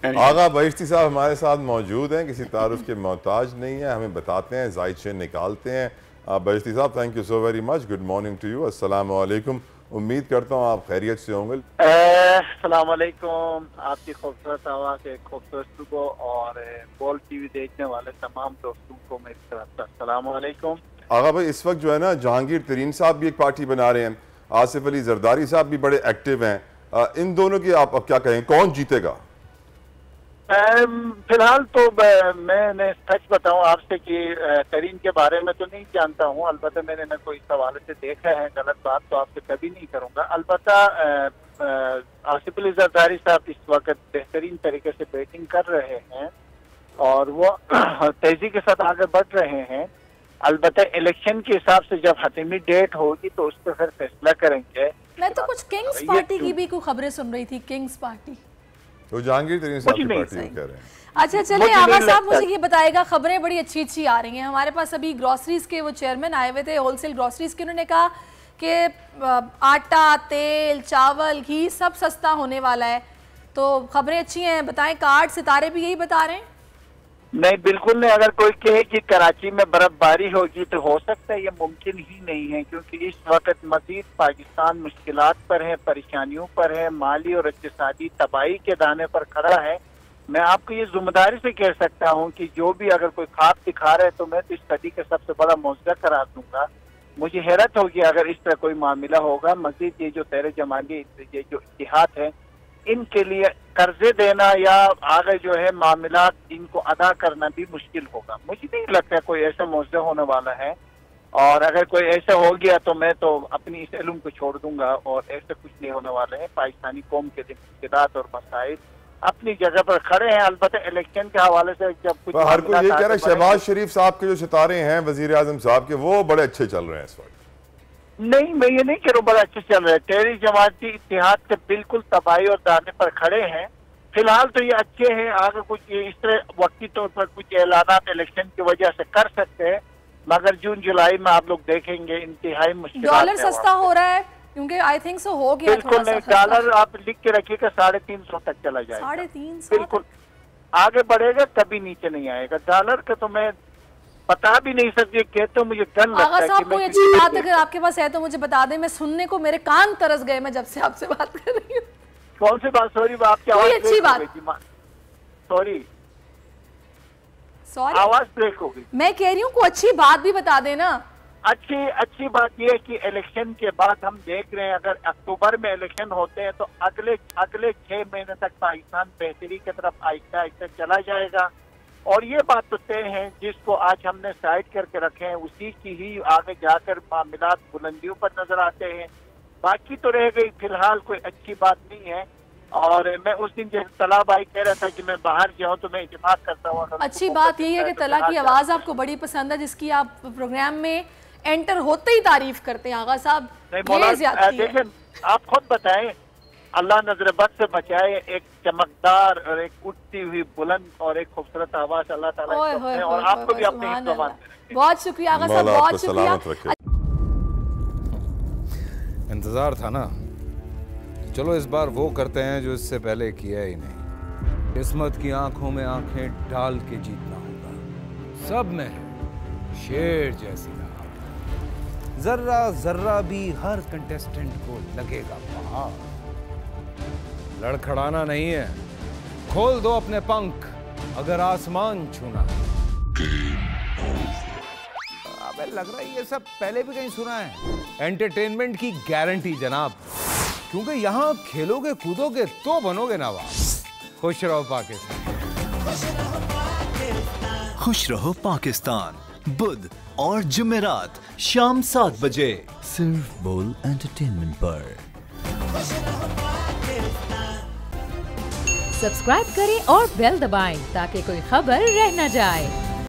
आगा बहिश्ती साहब हमारे साथ मौजूद हैं, किसी तारुफ के मोहताज नहीं है, हमें बताते हैं, जायद शेन निकालते हैं। बहिश्ती साहब, thank you so very much. Good morning to you. अस्सलाम वालेकुम। उम्मीद करता हूँ आप खैरियत से होंगे। अस्सलाम वालेकुम। आपकी खूबसूरत आवाज़, एक खूबसूरत सुबह और बोल टीवी देखने वाले तमाम दोस्तों को मेरी तरफ से अस्सलाम वालेकुम। आगा भाई, इस वक्त जो है ना, जहांगीर तरीन साहब भी एक पार्टी बना रहे हैं, आसिफ अली जरदारी साहब भी बड़े एक्टिव हैं। इन दोनों की आप अब क्या कहें, कौन जीतेगा? फिलहाल तो मैं सच बताऊं आपसे कि तरीन के बारे में तो नहीं जानता हूं। अलबत्ता मैंने न कोई इस हवाले से देखा है, गलत बात तो आपसे कभी नहीं करूंगा। अलबत्ता आसिफ अली जरदारी साहब इस वक्त बेहतरीन तरीके से बैटिंग कर रहे हैं और वो तेजी के साथ आगे बढ़ रहे हैं। अलबत्ता इलेक्शन के हिसाब से जब हतीमी डेट होगी तो उस पर फिर फैसला करेंगे। मैं तो कुछ किंग्स पार्टी की भी कोई खबरें सुन रही थी, किंग्स पार्टी तो जहांगीर तरीन साहब की पार्टी कह रहे हैं। अच्छा चलिए आगा साहब, मुझे ये बताएगा, खबरें बड़ी अच्छी अच्छी आ रही हैं हमारे पास। अभी ग्रोसरीज के वो चेयरमैन आए हुए थे, होलसेल ग्रोसरीज के, उन्होंने कहा कि आटा, तेल, चावल, घी सब सस्ता होने वाला है। तो खबरें अच्छी हैं, बताएं। कार्ड सितारे भी यही बता रहे हैं? नहीं, बिल्कुल नहीं। अगर कोई कहे कि कराची में बर्फबारी होगी तो हो सकता है, ये मुमकिन ही नहीं है, क्योंकि इस वक्त मजीद पाकिस्तान मुश्किलात पर है, परेशानियों पर है, माली और इक़्तिसादी तबाही के दाने पर खड़ा है। मैं आपको ये जिम्मेदारी से कह सकता हूँ कि जो भी अगर कोई ख्वाब दिखा रहा है तो मैं तो इस सदी का सबसे बड़ा मौजूदा करार दूंगा। मुझे हैरत होगी अगर इस तरह कोई मामला होगा। मजीद ये जो तेरे जमाने, ये जो इतिहाद है, इनके लिए कर्जे देना या आगे जो है मामलात इनको अदा करना भी मुश्किल होगा। मुझे नहीं लगता कोई ऐसा मौजूदा होने वाला है, और अगर कोई ऐसा हो गया तो मैं तो अपनी इस इल्म को छोड़ दूंगा और ऐसा कुछ नहीं होने वाला है। पाकिस्तानी कौम के मुश्किलात और मसाइल अपनी जगह पर खड़े हैं। अलबत्ता इलेक्शन के हवाले से जब कुछ हर कोई ये कह रहा है शहबाज शरीफ साहब के जो सितारे हैं वजीर आजम साहब के, वो बड़े अच्छे चल रहे हैं इस वक्त। नहीं, मैं ये नहीं कह रहा हूँ बड़ा अच्छे चल रहे हैं। तेरी जमाती इत्तेहाद से बिल्कुल तबाही और दाने पर खड़े हैं। फिलहाल तो ये अच्छे हैं। आगे कुछ इस तरह वक्ती तौर पर कुछ ऐलानात इलेक्शन की वजह से कर सकते हैं, मगर जून जुलाई में आप लोग देखेंगे इंतहाई मुश्किल। डॉलर सस्ता हो रहा है क्योंकि आई थिंक सो हो गया। बिल्कुल नहीं, डॉलर आप लिख के रखिएगा 350 तक चला जाएगा। 350 बिल्कुल आगे बढ़ेगा, कभी नीचे नहीं आएगा। डॉलर का तो मैं बता भी नहीं सकती, कहते हो मुझे डर लगता है। साहब कोई अच्छी बात अगर आपके पास है तो मुझे बता दें, मैं सुनने को, मेरे कान तरस गए मैं जब से आपसे बात कर रही हूँ। कौन सी बात? सॉरी, आपकी आवाज अच्छी बात। सॉरी, आवाज ब्रेक हो गई। मैं कह रही हूँ कोई अच्छी बात भी बता देना। अच्छी बात यह है कि इलेक्शन के बाद हम देख रहे हैं, अगर अक्टूबर में इलेक्शन होते हैं तो अगले 6 महीने तक पाकिस्तान बेहतरी की तरफ आहिस्ता आहिस्ता चला जाएगा। और ये बात तो तय है, जिसको आज हमने साइड करके रखे हैं उसी की ही आगे जाकर मामलात बुलंदियों पर नजर आते हैं। बाकी तो रह गई, फिलहाल कोई अच्छी बात नहीं है। और मैं उस दिन जैसे तला भाई कह रहा था कि मैं बाहर जाऊं तो मैं इत्तेफाक करता हूँ। अच्छी बात यही है कि तला की आवाज आपको बड़ी पसंद है, जिसकी आप प्रोग्राम में एंटर होते ही तारीफ करते हैं। आगा साहब देखिए, आप खुद बताएं, अल्लाह नजर बद से बचाए। एक चमकदार और एक उठती हुई बुलंद और एक खूबसूरत आवाज अल्लाह ताला और आपको भी अपने बहुत शुक्रिया आगा साहब, बहुत शुक्रिया। इंतजार था ना, चलो इस बार वो करते हैं जो इससे पहले किया ही नहीं। किस्मत की आंखों में आंखें डाल के जीतना होगा। सब में है शेर जैसी राह, जर्रा जर्रा भी हर कंटेस्टेंट को लगेगा पहाड़। लड़खड़ाना नहीं है, खोल दो अपने पंख अगर आसमान छूना है। अबे लग रहा है ये सब पहले भी कहीं सुना है। एंटरटेनमेंट की गारंटी जनाब, क्योंकि यहाँ खेलोगे कूदोगे तो बनोगे नवाब। खुश रहो पाकिस्तान। खुश रहो पाकिस्तान, बुध और जुमेरात शाम 7 बजे सिर्फ बोल एंटरटेनमेंट पर। सब्सक्राइब करें और बेल दबाएं ताकि कोई खबर रह न जाए।